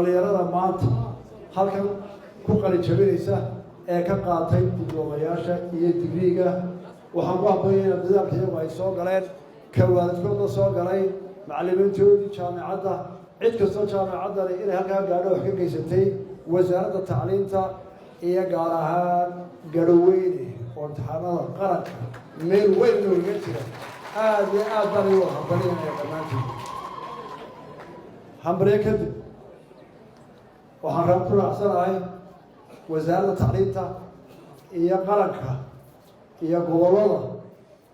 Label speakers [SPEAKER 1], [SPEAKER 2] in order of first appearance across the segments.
[SPEAKER 1] dhalinyarada maanta halkan ku qalin jabinaysa ee ka qaatay diblomayaasha iyo digriiga waxaan ku aqoonyaynaa dadaalka iyagu ay soo galeen ka waalidkooda soo galay macallimiintoodii jaamacadda cid kastoo jaamacaddani inay halkaa gaadho wax ka geysatay wasaaradda tacliinta iyo gaar ahaan garhweyne oo imtixaanada qaranka meel weyn nooga jira aada iyo aad baan igu hambalyanaya dhammaantiin hambalyo kadib waxaan rab ku raacsanahay wasaaradda tacliinta iyo qaranka iyo gobollada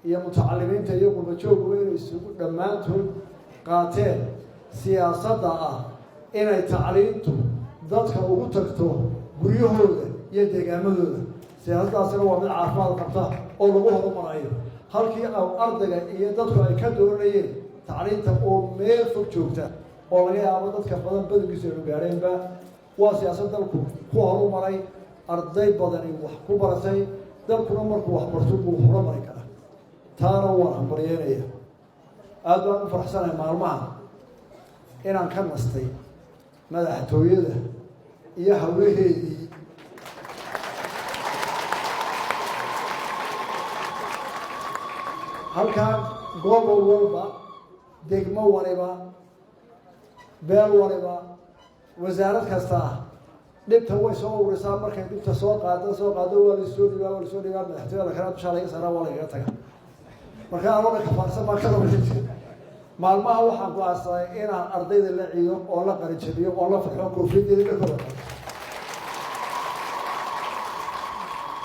[SPEAKER 1] iyo mutacalimiinta iyo qurbajoogba inay isugu dhammaantood qaateen siyaasadda ah inay tacliintu dadka ugu tagto guryahooda iyo deegaamadooda siyaasaddaasina waa mid caafimaad qabta oo lagu horumarayo halkii ardayga iyo dadku ay ka doonayeen tacliinta oo meel fog joogta oo laga yaabo dadka badan badankiisu aynu gaadheenba waa siyaasad dalku ku horumaray arday badani wax ku baratay dalkuna markuu wax barto uu horumari kara taana waan hambalyeynaya aada baan u faraxsanahay maalmaha inaan ka nastay madaxtooyada iyo hawlaheedii halkaan gobol walba degmo waliba beel waliba wasaarad kasta dhibta way soo ururisaa markay dhibta soo qaado waa lasoo dhigaa madaxtooyada kala dushaa laga saaraa waa lagaga taga marka anooga kafaarsan baa kada wixii jira maalmaha waxaan go-aansaday inaan ardayda la ciido oo la qarijabiyo oo la farxo koofiyaddeeda ka kobata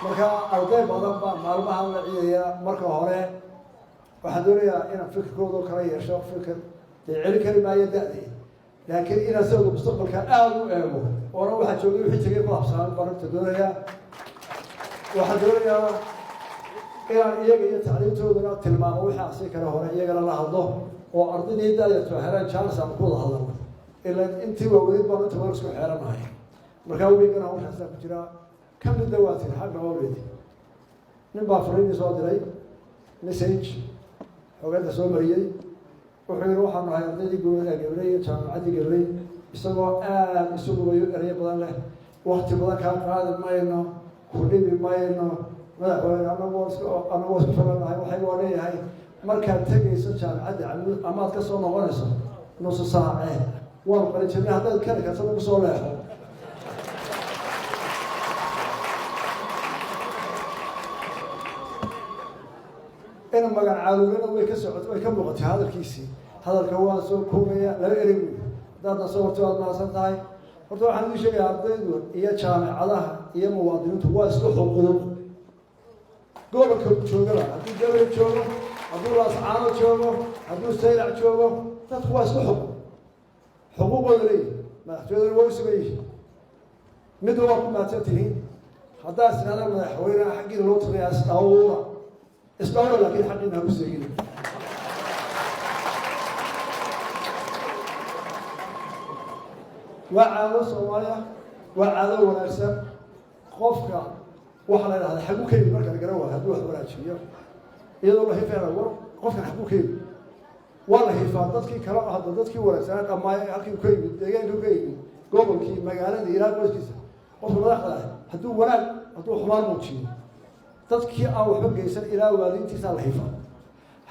[SPEAKER 1] marka arday badan baa maalmahan la ciidaya marka hore waxaan doonayaa inaan fikirkooda kala yeesho fikir dee celi kari maayo da-day laakiin inaan sidooda mustaqbalka aada u eego oona waxaa joogay wixii tegay ku habsaan baan runta doonayaa waxaan doonayaa inaan iyaga iyo tacliintoodana tilmaamo wixii asi kale hore iyagana la hadlo oo ardaydii da-yarto helaan jaanis aan ku wada hadalno ila intii waaweyd baan inta wada isku xeeranahay markaa weygana hawshaasaa ku jiraa ka mid dawaatin xagga hawleedi nin baa fariinii soo diray message xogeenta soo mariyey wuxuu yihi waxaan nahay ardaydii gabley iyo jaamacaddii gabley isagoo aada isu gubayo erayo badan leh wakti badan kaa qaadi mayno ku dhibi mayno madaxweyne anagoo isku filanahay waxay waa leeyahay markaad tegayso jaamacadda camud amaad ka soo noqonayso nusu saace waanu qalijabnay haddaad kari karta ugu soo leexo ina magac caalumina way ka socotay way ka muuqatay hadalkiisii hadalka waa soo koobaya laba erey wey haddaadna soo hortay waad mahadsan tahay horta waxaan idin sheegaya ardaydu iyo jaamacadaha iyo muwaadiniintu waa isku xuquuq gobolka uu joogaba hadduu gabriel joogo hadduu laascaano joogo hadduu saylac joogo dadku waa isku xuquuqooda leeyihi madaxtooyadana waa u sugan yihiin midda waa ku mahadsan tihiin haddaad isnaada madaxweyneha xaggiina loo tiriyaa isdhawra laakiin xaqiina ha ku seegin waa caado soomaaliya waa caado wanaagsan qofka waxaa la idhahdaa xagu keeni marka la garan waayo hadduu wax wanaajiyo iyadoo la hifeena war qofkan xagu keeni waa la hifaa dadkii kale oo hadda dadkii wanaagsanaa dhammaay halkii ka yimid deegaanka ka yimid gobolkii magaaladii ilaa qoyskiisa qofka madaxda ah hadduu wanaag hadduu xumaan muujiyo dadkii aan waxba geysan ilaa waalidiintiisaa la hifaa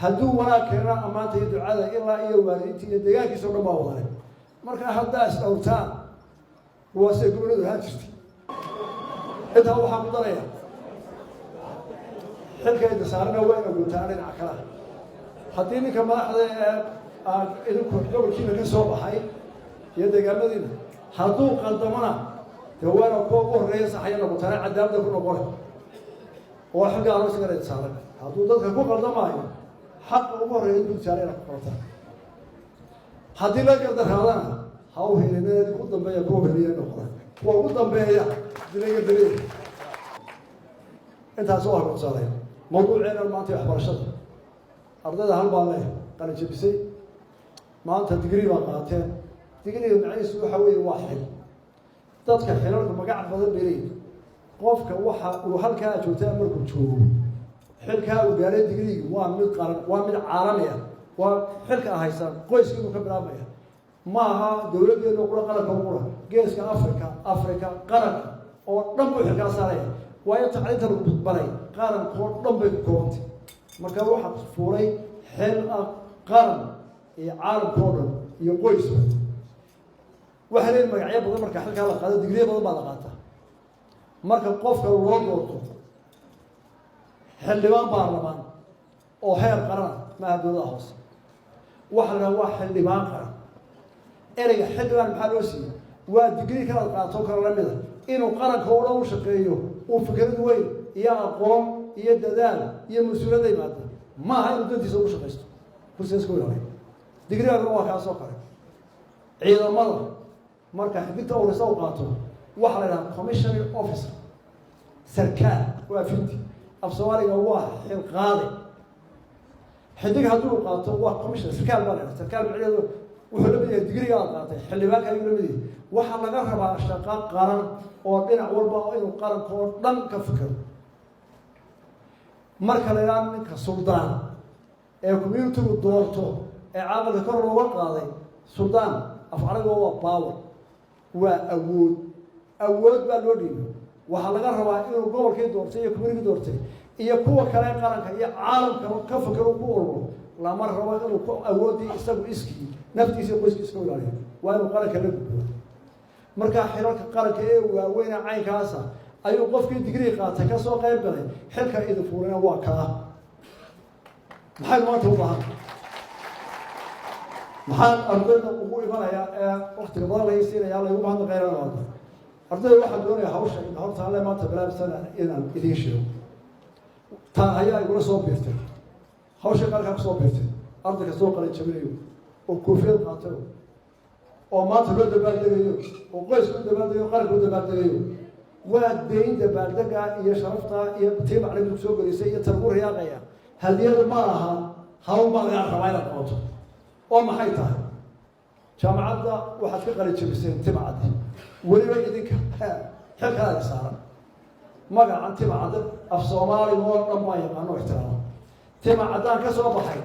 [SPEAKER 1] hadduu wanaag keena ammaanta iyo ducada ilaa iyo waalidiintii iyo deegaankiisa o dhan baa wadale marka haddaa isdhowrtaan waa siday goboladu ahaan jirtay intaa waxaan ku daraya xilkayda saarana waa ina guutaan dhinaca kalaha haddii ninka madaxda ee aad idinku gobolkiina ka soo baxay iyo deegaamadiina hadduu qaldamona dee waana kuwa ugu horreeya saxaya noqotaane cadaalada ku noqona oo xagga ano isagana saaran hadduu dadka ku qaldamaayo xaqa ugu horreeya guutaane ina ku qortaan haddii la gardaraadana ha u helineed ugu dambeeya kuwa heliya noqda kuwa ugu dambeeya dilagadaleey intaas oo hormarsaday mawduuceena maanta waxbarashada ardayda hal baan leh qalin jabisay maanta digrii baa qaateen digriga macnihiisu waxa weeye waa xil dadka xilalku magac badan bay leeyihin qofka waxa uu halkaa joogtaa markuu joogo xilkaa uu gaaray digriigi waa mid qaran waa mid caalami ah waa xilka ahaysan qoyskiinu ka bilaabmaya ma aha dowladdeenu qura qaranka qura geeska afrika qaranka oo dhan buu xilkaa saaraya waayo tacliinta lagu baray qarankoo dhan bay ku koobantay marka waxaa fuulay xil ah qaran iyo caalamkoo dhan iyo qoysba waxaa leeyihin magacyo badan marka xilkaa la qaado digriya badan baa la qaataa marka qofka loo doorto xildhibaan baarlamaan oo heer qarana maaha dowladaha hoose waxa la dhaha waa xildhibaan qaran ereyga xildhibaan maxaa loo siiyey waa digrii kalaad qaato kale la mida inuu qaranka oo dhan u shaqeeyo uu fikrad weyn iyo aqoon iyo dadaal iyo mas-uuliyadda yimaado ma aha inuu dantiisa ugu shaqaysto kursigaas ku ilaalay digrigaaguna waa kaasoo kale ciidamada marka xiddigta urisa u qaato waxaa la yidhaha commissioning officer sarkaal waa finti af soomaaliga waa xilqaade xidig hadduu qaato waa commissioner sarkaal baa la yidhaha sarkaal macnaheedu wuxuu la mid yahay digriga aad qaatay xildhibaanka ayuu la mid yahay waxaa laga rabaa shaqo qaran oo dhinac walba oo inuu qaranka oo dhan ka fikiro marka la yidhaha ninka suldaan ee communitigu doorto ee caalamka kor looga qaaday suldaan af carabiga waa power waa awood baa loo dhiibay waxaa laga rabaa inuu gobolkii doortay iyo community doortay iyo kuwa kale qaranka iyo caalamka ka fikiro ku ururo lama rabo inuu ku awoodii isagu iskii naftiisa iyo qoyskiisa ka ilaaliyo waa inuu qaranka la gudbo markaa xilalka qaranka ee waaweyna caynkaasa ayuu qofkii digrii qaatay ka soo qayb galay xilka idin fuulina waa kaa maxay maanta u baahan maxaan ardayda ugu imanayaa ee waktiga badan laga siinayaa laygu bahanta qeyranaada ardayda waxaa doonaya hawsha in horta alle maanta bilaabsana inaan idiin sheego taan ayaa igula soo biirtay hawsha qarankaa kusoo biirtay ardayka soo qalin jabinayo oo koofiyad qaatayo oo maanta loo dabaaldegayo oo qoyska u dabaaldegayo qaranka u dabaaldegayo waa deyn dabaaldega iyo sharafta iyo tii maclimu soo gelisay iyo targu riyaaqaya hadiyadu ma aha hawl baa lagaa rabaa inaad qabato oo maxay tahay jaamacadda waxaad ka qalin jabiseen timcadde weliba idinka xilkaada saaran magacan timcadde af soomaaliga oo dhan baa yaqaano ixtiraamo timacaddaan ka soo baxay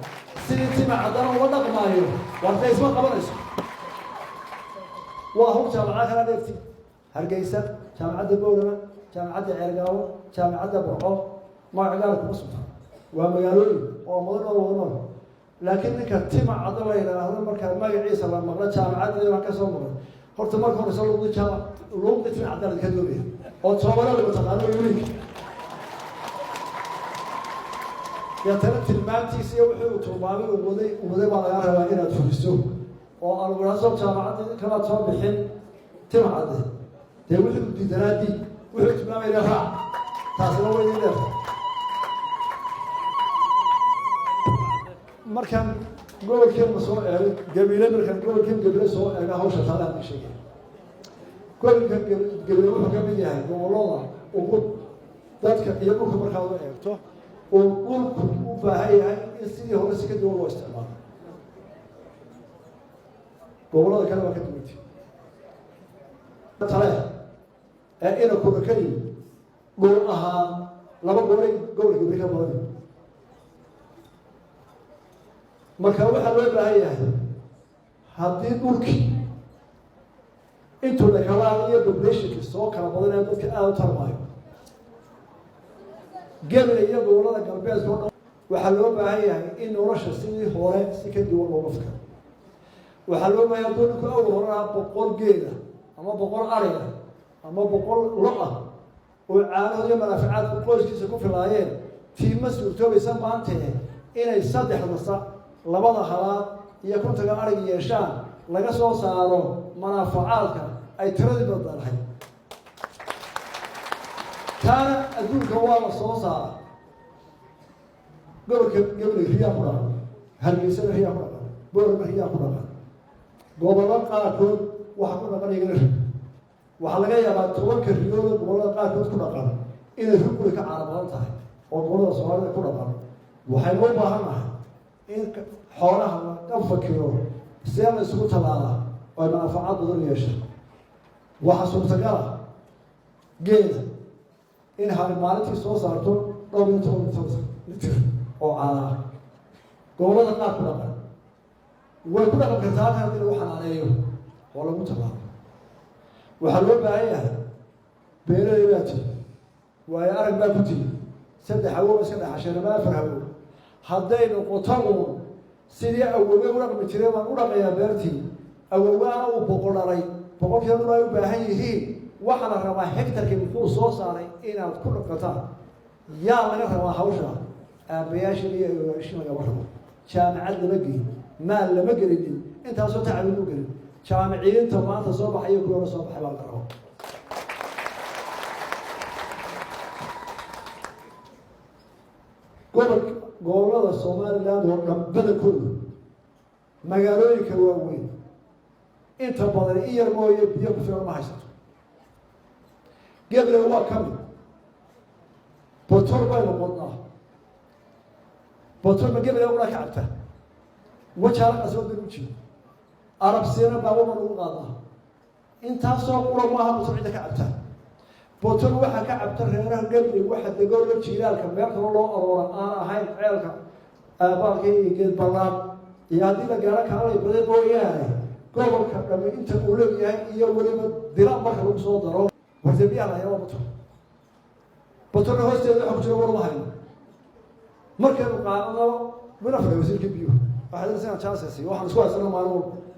[SPEAKER 1] sidii timacaddana uma dhaqmaayo warta isma qabanayso waa hub jaamacada kala dheerti hargeysa jaamacadda bowlama jaamacadda ceergaawo jaamacadda burco magacgaala kuma sugtaa waa magaalooyin oo mudan oo wada nool laakiin ninka timacadda la yidhaahdo markaa magaciisa la maqlo jaamacadda baan ka soo maqlay horta marka horeysa luuqdi timacadda ladinka doonaya oo soomaalida mataqaano yuliinka yatana tilmaantiisa iyo wixii uu tilmaamay waday baa laga rabaa inaad fuliso oo alwaaso jaamacadda kalaad soo bixin timcadde dee wixii u diidanaa diig wuxuu tilmaamayna raac taasina way idin dheer markaan gobolkeena soo eego gabiile markaan gobolkeen gabile soo eega hawsha taala aan sheegay gobolka gabile wuxuu ka mid yahay gobolada ugu dadka iyo dhulka markaad u eegto oo dhulku u baahan yahay in sidii hore si ka duwan loo isticmaalo gobolada kale waa ka duwantay tale ee ina kuna ka yimid dhul ahaan laba gobolay gobolka gabile ka badan marka waxaa loo baahan yahay haddii dhulkii intuu dhakalaan iyo populationki soo kala badan ee dadka aada u tarmaayo gebile iyo gobolada galbeedka o dhan waxaa loo baahan yahay in nolosha sidii hore si ka duwan looga fikro waxaa loo baahan yahay dhulku awal horaa 100 geeda ama 100 ariga ama 100 lo-ah oo caanahood iyo manaaficaadka qoyskiisa ku filaayeen tiima suurtoobaysa maantee inay 3 labada halaad iyo kuntaga arig yeeshaan laga soo saaro manaafacaadka ay tiradii badanahay kaana adduunka waa la soo saara gobolka gabile riyaa ku dhaqan hargeysana riyaa ku dhaqan boorama riyaa ku dhaqan gobollo qaarkood waxa ku dhaqan iyagana rig waxaa laga yaabaa 10 riyooda gobollada qaarkood ku dhaqan inay ruguli ka caana badan tahay oo gobollada soomaalida ku dhaqan waxaynu u baahannahay in xoolaha laga fakiro see la isugu talaalaa oo manaafacaad badan yeesha waxaa suurtagala geeda in hal maalintii soo saarto 12 litir oo caana ah gobollada qaar ku dhaqan way ku dhaqan kartaa halkan haddii lagu xanaaneeyo oo lagu talaalo وحلو بعيها بين الباتي ويا أرجع بتي سد حوار سد عشان ما فرحوا حدين قطعوا سيدي أول ما رقم تري ما ورقم يا بيرتي أول ما وبقول علي بقول كانوا لا يباهيه وحنا رما هكتر كم صوص علي إن كل قطع يا من رما حوشة أبياش لي شو ما قبله جامع لمجي ما لمجري أنت أصلا تعلم مجري جامعين تما تصبح يكون صباح بالقرار gobolada Soomaaliland oo dhanbada kullu magaalooyinka waaweyn inta badan iyo mooye biyo ku filan ma haysato gabriel waa kamid botor bay noqonaa botor ma gabriel wala ka cabta wajaala qasoo diruji arab sina baabo ma lagu qaadaa inta soo qura ma aha botor cid ka cabta botor waxa ka cabta reeraha gabriel waxa dagaallo jiilaalka meel kale loo aroora aan ahayn ceelka aabaalkii geed ballaan iyo haddii la gaaro kaalay badan mooyaane gobolka dhammi inta uu leeyahay iyo weliba dira marka lagu soo daro warta biyaha la yaabo botor hoosteeda waxa ku jira war lahayn markaynu qaadano mina fadhiyo wasiirka biyo waxaa la sanaa chances waxaan isku haysanaa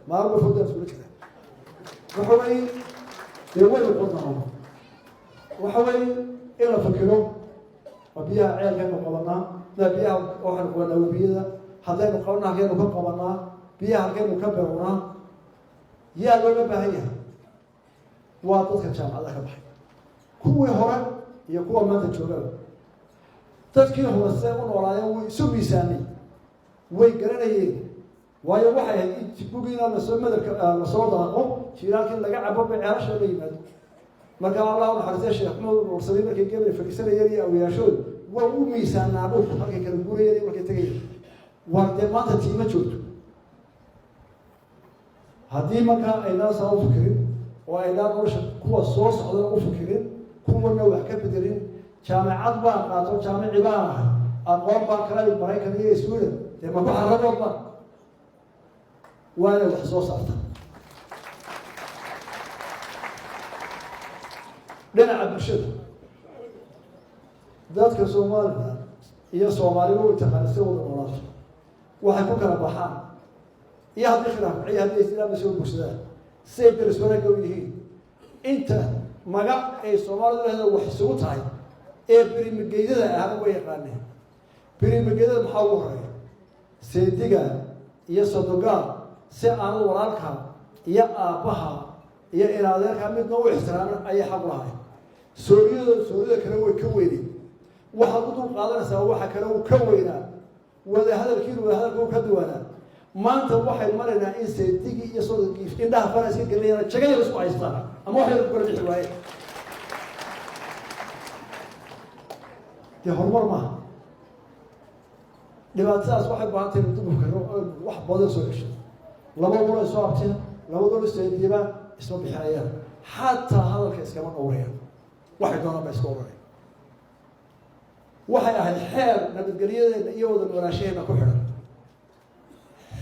[SPEAKER 1] maalmo fudud isku jira wuxuu ay weli qodnaa waxa way in la fakiro wabiya ceelkeenu qabanaa biyaha waxaan qabanaa wabiyada haddaynu qabanaa halkeenu ka qabanaa biyaha halkeenu ka beernaa yaa looga baahan yahay waa dadka jaamacada ka baxay kuwii hore iyo kuwa maanta joogaba dadkii hore see u noolaayeen way isu miisaanay way garanayeen waayo waxay ahayd in bugiina lasoo madarka lasoo daaqo jiilaalkii laga cabo bay ceelasha la yimaado marka Allah naxariisto Sheekh Maxamed Mursali markay gabar fadhiisanayeen iyo awiyashood waa u miisaanaa dhulka halkay kala guurayeen markay tagayeen waa maanta tiima joogto haddii marka aynaa saa u fikirin oo aynaa nolosha kuwa soo socdana u fikirin kuwana wax ka bedelin jaamacad baan qaato jaamici baan ahay aqoon baan kala Maraykan iyo Sweden dee ma ku xarabood baan waana wax soo saarta dhinaca bulshada dadka Soomaalida iyo Soomaalidu way taqaanay wada noolaato waxay ku kala baxaan iyo haddii khilaaf iyo haddii islaam soo bulshada say dariswana ka yihiin inta magac ay Soomaalidu leedahay wax isugu tahay ee birimageedada ah way yaqaaneen birimageedada maxaa ugu horeeya seediga iyo sodoga si aan walaalka iyo aabaha iyo ilaadeerka midna u ixtiraam ay xaq lahayn sooriyada kale way ka weynay waxa uu dul qaadanaysaa waxa kale uu ka weynaa wada hadalku ka duwanaa maanta waxay maraynaa in seedigi iyo sodogii indhaha faraska galiyana jagayada isku haystaan ama waxay ku kala bixi waayeen horumar maaha dhibaatadaas waxay baahantay in dib u karo wax badan soo cesho laba walo soo abteen labadooda seediba isma bixinayaan xataa hadalka iskama dhowrayaan waxay doonaan ba iska oranayaan waxay ahayd xeer nabadgelyadeena iyo wada noolaashaheena ku xidhan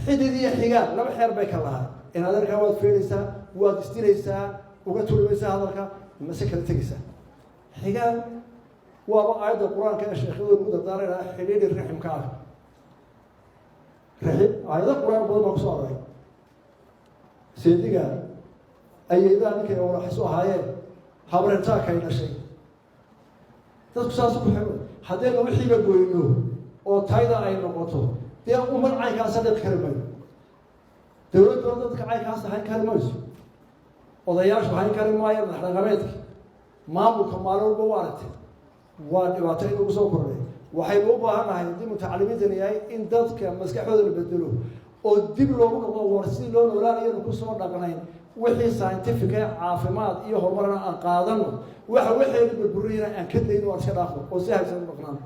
[SPEAKER 1] xidid iyo xigaan laba xeer bay ka lahaa in adeerkaa waad feedhaysaa waad istiraysaa uga tulimaysaa hadalka mase kala tegaysaa xigaan waaba aayadda qur-aanka ee sheekhyadu ugu dardaarayna xidhiidhi riximka ah aayado qur-aan badan baa kusoo aroray seediga ayaydaa ninkay walaxisu ahaayeen habreentaakay dhashay dadku saas ku xiro haddayna wixiiba goyno oo tayda ay noqoto dee ummad caynkaasa dhiqi kari mayno dowladdoona dadka caynkaas hayn kari mayso odayaashu hayn kari maayo madax dhaqameedka maamulka maalin walba u aragtay waa dhibaato in ugu soo kordhay waxaynu u baahan nahay haddii mutacalimiintan yahay in dadka maskaxdooda la bedelo oo dib loogu noqdo war sidii loo noolaanayanu kusoo dhaqnayn wixii scientific ee caafimaad iyo horumarna aan qaadano waxa waxaynu burburiyana aan ka dayno waan iska dhaafno oo si haysan u dhaqnaan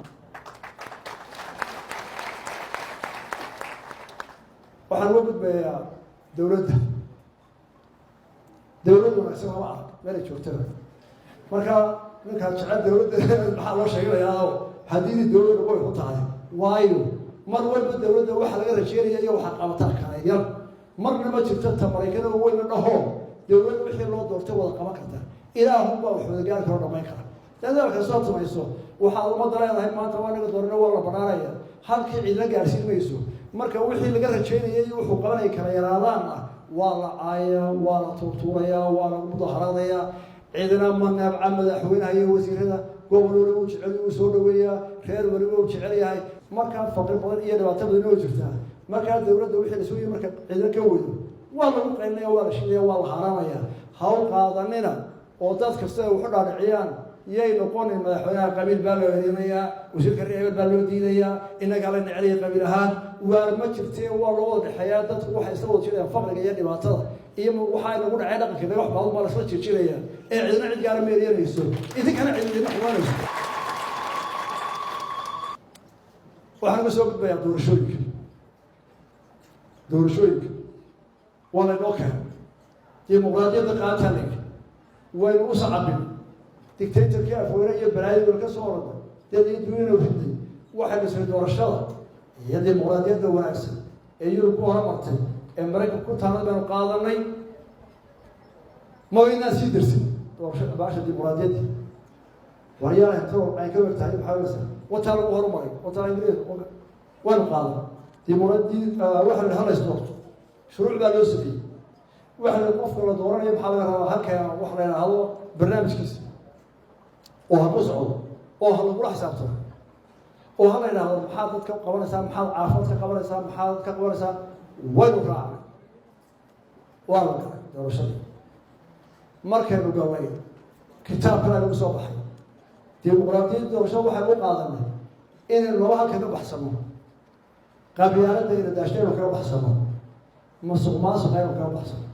[SPEAKER 1] waxaan uga gudbayaa dowladda wanaagsan lama arag meelay joogtada marka ninkaad jecel dowladda maxaa loo sheeganayaa haddii dowladda way ku tahay waayo mar walba dowladda waxa laga rajeynaya iyo waxa qabataa kale yar marna ma jirto ta Mareykanka oo weyn dhaho dowladda wixii loo doortay wada qaban karta ilaahunbaa wax wadagaari karo dhamayn kara dadaalka soo samayso waxaad ummadda leedahay maanta waa naga doorana waa la banaanaya halkii ciidla gaarsiin mayso marka wixii laga rajaynayay wuxuu qabanay kala yaraadaanna waa la caayaa waa la tuurtuurayaa waa lagu mudaharaadayaa ciidana ma neebca madaxweynaha iyo wasiirada gobol waliba uu jecel uu soo dhaweeyaa reer waliba uu jecel yahay markaa faqri badan iyo dhibaato badan oo jirtaa markaa dowladda wixii la sugayay marka ciidan ka weydo waa lagu qaynaya waa la shidaya waa la haramaya hawl qaadanina oo dad kasta ay wuxu dhaadhiciyaan yay noqonin madaxweynaha qabiil baa loo eedinayaa wasiirka reer baa loo diidayaa inaga la neceliya qabiil ahaan waa ma jirtee waa loo wada dhexeeyaa dadku waxay isla wada jirayaan faqriga iyo dhibaatada iyo waxaa nagu dhacay dhaqankeeda wax badan baa la isla jirjirayaan ee cidina cid gaara meeryanayso idinkana cidina xumaanayso waxaan uga soo gudbayaa doorashooyinka waa laynoo keenay dimuqraadiyadda qaataan layidhi waynu u sacabin dictatorkii afweyne iyo balaayadooda ka soo orada dad iyo dunyana riday waxay dhisay doorashada iyo dimuqraadiyadda wanaagsan ee yurub ku horumartay ee maraykanka ku taanad baynu qaadanay ma waynaan sii darsin doorashada baasha dimuqraadiyadda waryaal intoo ay ka wertahay maxaa wataa lagu horumaray wataa ingiriis waynu qaadan dimuqraadiyad waxa la hadlayso doorto shuruuc baa loo sameeyey waxa la qofka la dooranayo maxaa laga rabaa halkaa wax la yidhaahdo barnaamijkiisa oo ha ku socdo oo ha lagula xisaabtamo oo ha la yidhaahdo maxaad dadka qabanaysaa maxaad caafimaad ka qabanaysaa maxaad ka qabanaysaa waynu raacnay waa la galay doorashadii markaynu galnay kitaabkana lagu soo baxay dimuqraadiyadda doorashada waxaynu u qaadanay inaynu laba halka ka baxsano qabyaaladda ina daashtaynu kaga baxsano masuq maasuqa aynu kaga baxsano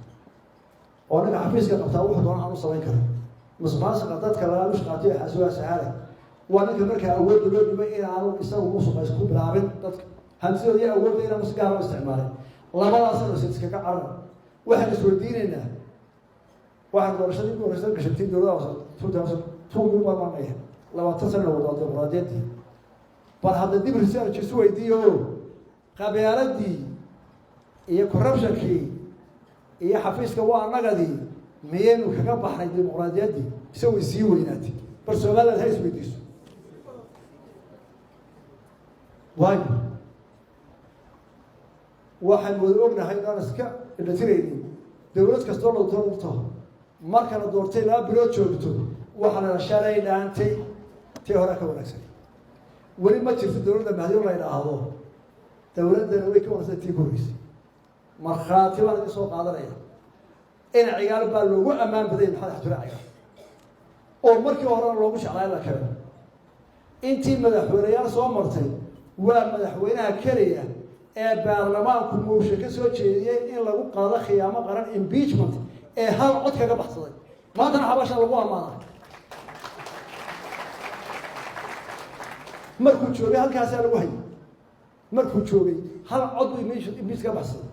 [SPEAKER 1] oo ninka xafiiska qabtaa wuxuu doona aan u samayn kara musuqmaasuqa dadka laga mushqaatiyo xasuuga sahaale waa ninka markaa awoodda loo dhibay inaanu isagu musuqa isku bilaabin dadka hantidooda iyo awoodda inaanu si gaar u isticmaalin labadaasna iskaga caran waxaan isweydiinaynaa waxaan doorashadii ugu horeysa gashatay dowladda hoose 2002 baa maamaya 20 sano wada dimuqraadiyaddii bal hadda dib research isu weydiiyo qabyaaladii iyo corruptionkii iyo xafiiska waa annagadii miyaynu kaga baxnay dimuqraadiyaddii isagoo sii weynaatay bal Soomaaliland ha isweydiiso waayo waxaan wada ognahay inaan iska indhatiraynin dowlad kastoo la doorto marka la doortay laba bilood joogto waxa la shalay dhaantay tii hore ka wanaagsan weli ma jirto dowladda mahadiyo la yidhaahdo dowladdana way ka wanaagsan tii koreysay markhaati baan idin soo qaadanaya in ciyaar baa loogu ammaan baday maxamed xajure ciyaar oo markii hore loogu jeclaa la keeno intii madaxweynayaal soo martay waa madaxweynaha keliya ee baarlamaanku muushe ka soo jeediyey in lagu qaado khiyaamo qaran impeachment ee hal cod kaga baxsaday maantana xabasha lagu ammaanay markuu joogay halkaasaa lagu hayay markuu joogay hal cod buu impeach ka baxsaday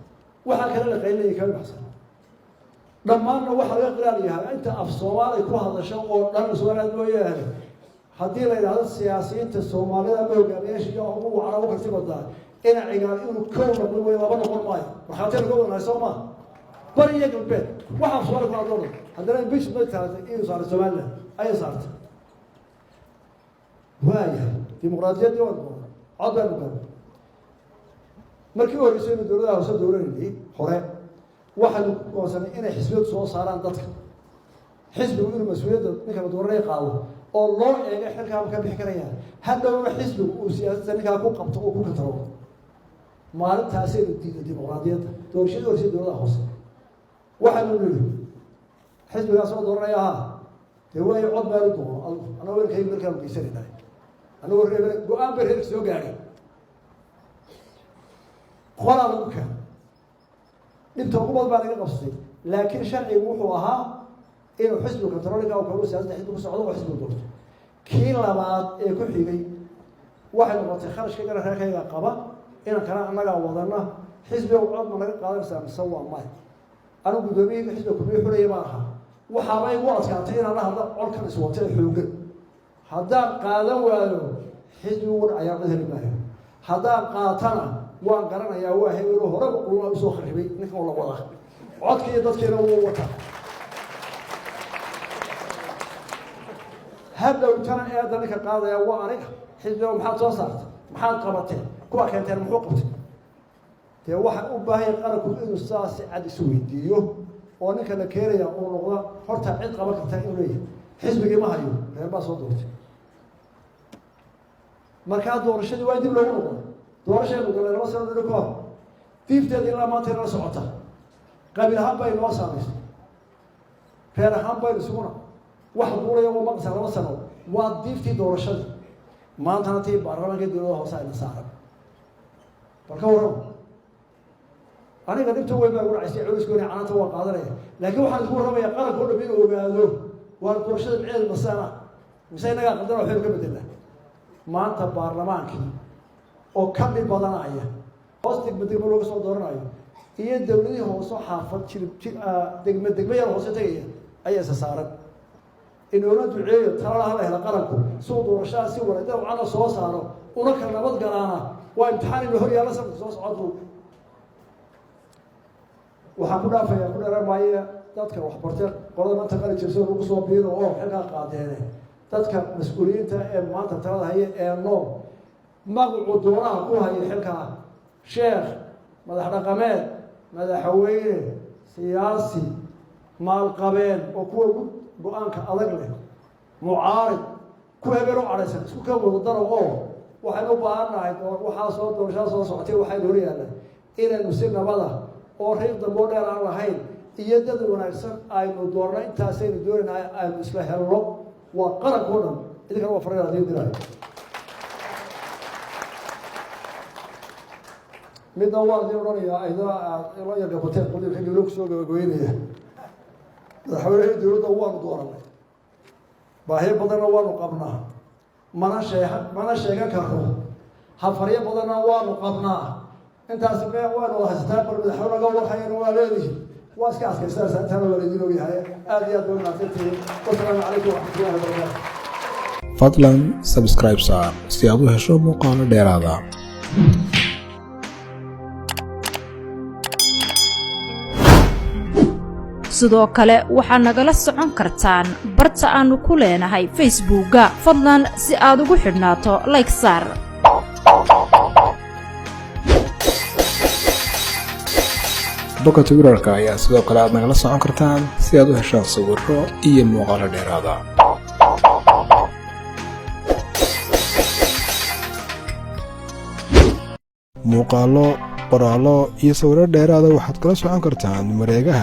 [SPEAKER 1] waxaa kale la qaylinayay kaga baxsaday dhammaanna waxaa laga qiraal yahay inta af Soomaali ku hadasho oo dhan Soomaaliyeed mooyaane haddii la yidhaahdo siyaasiyiinta Soomaalida ama hogaamiyaasha iyo ugu wacana u karti badaa ina ciyaar inuu kow noqdo way laba noqon maayo waxaa laga wanaagsan Soomaa bariya galbeed waxaa Soomaali ku hadlo haddana impeachment taasay iyo Soomaaliland ay saartay waaya dimuqraadiyadda waa codban badan markii hore isagoo dowladda hoose dowladda hore waxaan goosanay inay xisbiyadu soo saaraan dadka xisbigu inuu mas'uuliyadda ninka dooranaya qaado oo loo eego xilka ka bixi karaya hadhow xisbigu uu siyaasadda ninka ku qabto oo ku kataro maalintaas ay diiday dimuqraadiyadda doorashada hoose dowladda hoose waxaan u leeyahay xisbigaas oo dooranaya dee way cod baa u doono ana weerkay markaa u geysanaynaa ana weerkay go'aan bay reer soo gaaray qoraal lagu keenay dhibta ugu badan baa laga qabsatay laakiin sharcigu wuxuu ahaa inuu xisbiga kontroolka oo kale siyaasadda xisbiga ku socdo oo xisbiga doorto kii labaad ee ku xigay waxay noqotay kharashka gara reerkayga qaba inaan kana annaga wadana xisbiga cod ma laga qaadanaysaa mise waa may anigu gudoomiyeyga xisbiga ku xulaya ma aha waxaaba igu adkaatay inaan la hadlo colkan iswatay xoogan haddaan qaadan waayo xisbigu wada ayaa heli maayo haddaan qaatana waan garanayaa waa hebelo hore uu soo kharibay ninka la wada codkii dadkeena uu wata هذا لو كان هذا لك قاضي أو أنا حزب محل توصلت محل قبتين كوا كانت المحوقة تي واحد أباهي قالك إنه الساس عاد يسوي ديو وأنا كان كيريا أو نقطة حرت عد قبك تاني حزب ما هيو غير بس صوتي مركز دورشة وايد بلونه دورشة مقبل الوصل للكوه تيفت إلى ما ترى سعته قبل هم بين وصامس فعلا هم بين سكونه واحد دورة يوم ما قصر وصلوا وتيفت دورشة ما تنتهي برا كده دورة حسين السارة بركورهم أنا قدمت هو يقول عايز يعوز كوني أنا تو قادر لكن واحد يقول ربي قال كله بينه وبينه والدورشة بعيد المسألة مسألة قدروا حلو كبد الله ما أنت برلمانك أو كم بدناية قصدك بدك بلوغ صوت دورناية هي الدولة هو صح حافظ دقمة يلا وسطية أي أساسارات إنه رد العيد ترى هذا هلا قرنكم صوت ورشاة سوى ده وعلى صوت صاروا ونكر نبض قرانا وامتحان إنه هو يلا سبت صوت عضو وحقنا في كل رماية تذكر وحبرتك قرض ما تقال جسور وقصوا بينه أو حنا قاعدين تذكر مسؤولين ما ترى هي النوم مقعد دورها كلها يحلكها شيخ مدح رقمات مدحوين سياسي مال قبيل وكو قوانك أدق معارض كو هبلو عرسن اسكو كو ضرو waxaan u baahanahay waxa soo doorasho soo socotay waxay dooriyaan inaynu si nabada oo reer dambo dheer aan lahayn iyo dad wanaagsan aynu doorno intaasaynu dooranay aynu isla helno waa qaran oo dhan idinka waa fariiqada diray mid awal diiranaya ayda ila yaga hotel qodobka gabadho soo gabagabeynaya madaxweynaha dowladda waan dooranay baahi badan waanu qabnaa mana sheegan karno hafariyo badan waanu qabnaa intaas baa waanu haystaa bal madaxweynaha waxayna waa leeyahay waa iska askaysaa tan wala diin oo yahay aad iyo aad u wanaagsantiin wassalaamu calaykum wa rahmatullahi wa barakatuh
[SPEAKER 2] fadlan subscribe si aad u hesho muuqaalo dheeraada
[SPEAKER 3] sidoo kale waxaad nagala socon kartaan barta aanu ku leenahay Facebook-ga fadlan si aad ugu xidhnaato like saar
[SPEAKER 2] bogga Twitter-ka ayaa sidoo kale aad nagala socon kartaan si aad u heshaan sawirro iyo muuqaalo dheeraada muuqaalo qoraallo iyo sawirro dheeraada waxaad kala socon kartaan mareegaha